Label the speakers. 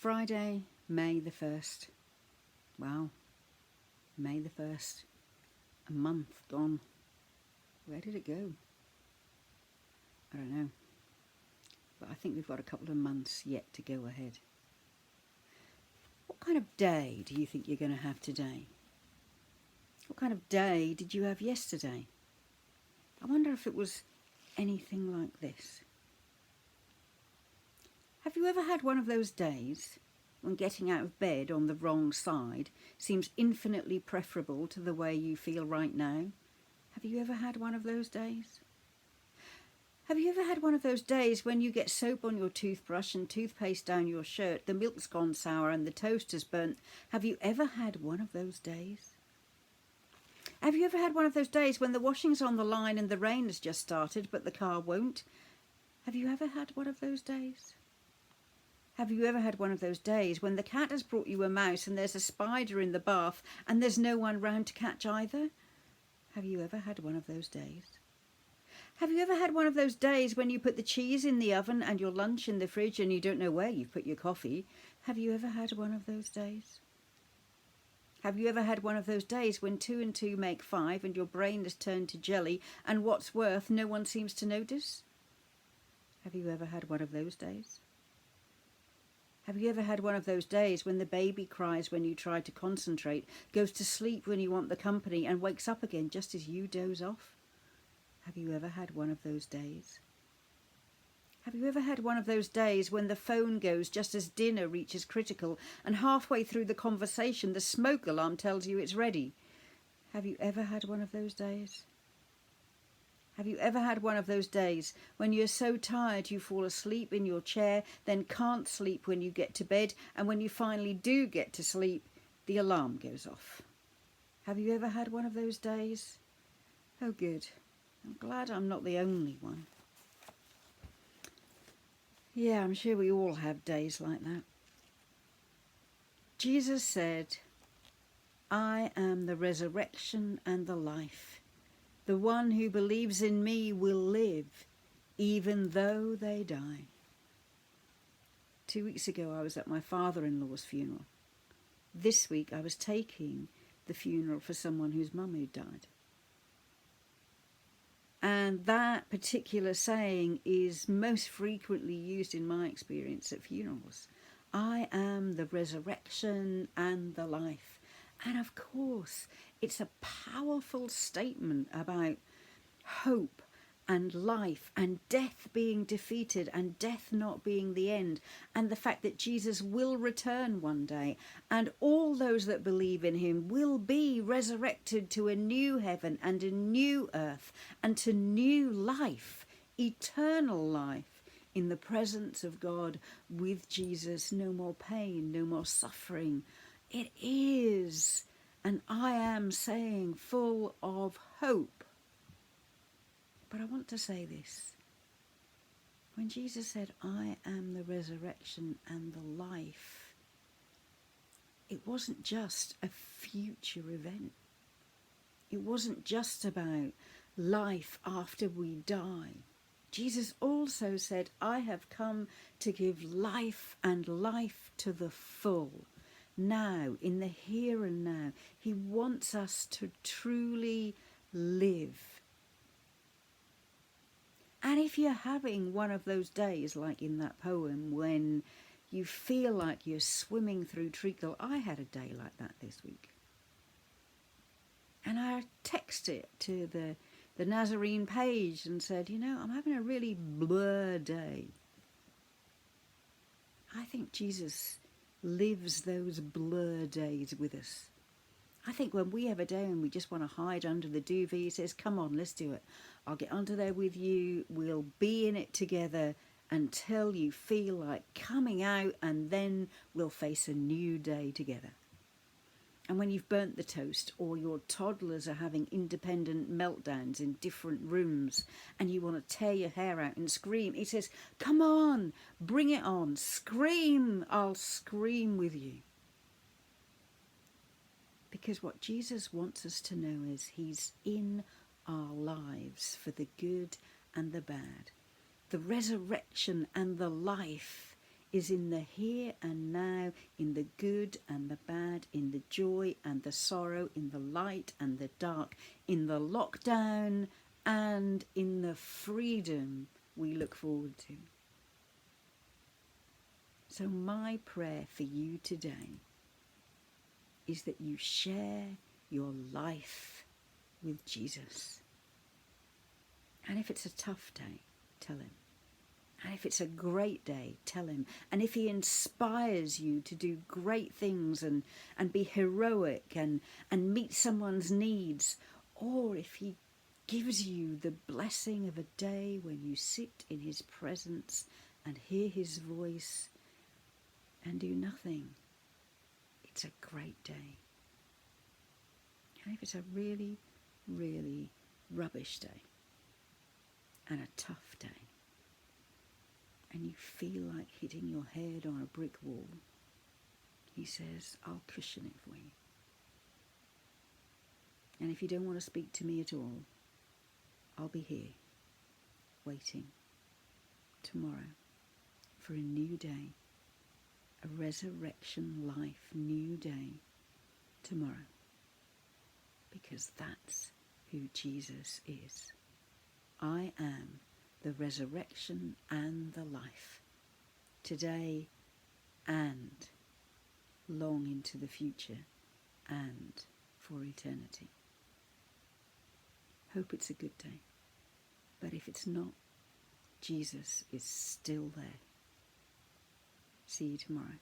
Speaker 1: Friday, May the 1st. Wow, May the 1st. A month gone. Where did it go? I don't know. But I think we've got a couple of months yet to go ahead. What kind of day do you think you're going to have today? What kind of day did you have yesterday? I wonder if it was anything like this. Have you ever had one of those days when getting out of bed on the wrong side seems infinitely preferable to the way you feel right now? Have you ever had one of those days? Have you ever had one of those days when you get soap on your toothbrush and toothpaste down your shirt, the milk's gone sour and the toast is burnt? Have you ever had one of those days? Have you ever had one of those days when the washing's on the line and the rain has just started but the car won't? Have you ever had one of those days? Have you ever had one of those days when the cat has brought you a mouse and there's a spider in the bath and there's no one round to catch either? Have you ever had one of those days? Have you ever had one of those days when you put the cheese in the oven and your lunch in the fridge and you don't know where you've put your coffee? Have you ever had one of those days? Have you ever had one of those days when 2 and 2 make 5 and your brain has turned to jelly and what's worth no one seems to notice? Have you ever had one of those days? Have you ever had one of those days when the baby cries when you try to concentrate, goes to sleep when you want the company and wakes up again just as you doze off? Have you ever had one of those days? Have you ever had one of those days when the phone goes just as dinner reaches critical and halfway through the conversation the smoke alarm tells you it's ready? Have you ever had one of those days? Have you ever had one of those days when you're so tired you fall asleep in your chair, then can't sleep when you get to bed, and when you finally do get to sleep, the alarm goes off? Have you ever had one of those days? Oh, good. I'm glad I'm not the only one. Yeah, I'm sure we all have days like that. Jesus said, "I am the resurrection and the life. The one who believes in me will live, even though they die." 2 weeks ago, I was at my father-in-law's funeral. This week, I was taking the funeral for someone whose mum had died. And that particular saying is most frequently used in my experience at funerals. I am the resurrection and the life. And of course, it's a powerful statement about hope and life and death being defeated and death not being the end, and the fact that Jesus will return one day and all those that believe in him will be resurrected to a new heaven and a new earth and to new life, eternal life in the presence of God with Jesus. No more pain, no more suffering. It is, and I am saying, full of hope. But I want to say this. When Jesus said, "I am the resurrection and the life," it wasn't just a future event. It wasn't just about life after we die. Jesus also said, "I have come to give life and life to the full." Now, in the here and now, he wants us to truly live. And if you're having one of those days, like in that poem, when you feel like you're swimming through treacle, I had a day like that this week. And I texted it to the Nazarene page and said, I'm having a really blur day. I think Jesus lives those blur days with us. I think when we have a day and we just want to hide under the duvet, he says, "Come on, let's do it. I'll get under there with you. We'll be in it together until you feel like coming out, and then we'll face a new day together." And when you've burnt the toast, or your toddlers are having independent meltdowns in different rooms and you want to tear your hair out and scream, he says, "Come on, bring it on, scream, I'll scream with you." Because what Jesus wants us to know is he's in our lives for the good and the bad. The resurrection and the life is in the here and now, in the good and the bad, in the joy and the sorrow, in the light and the dark, in the lockdown and in the freedom we look forward to. So my prayer for you today is that you share your life with Jesus. And if it's a tough day, tell him. And if it's a great day, tell him. And if he inspires you to do great things and be heroic and meet someone's needs, or if he gives you the blessing of a day when you sit in his presence and hear his voice and do nothing, it's a great day. And if it's a really, really rubbish day and a tough day, and you feel like hitting your head on a brick wall, he says, I'll cushion it for you. And if you don't want to speak to me at all, I'll be here, waiting, tomorrow, for a new day, a resurrection life, new day, tomorrow. Because that's who Jesus is. I am the resurrection and the life, today and long into the future and for eternity. Hope it's a good day, but if it's not, Jesus is still there. See you tomorrow.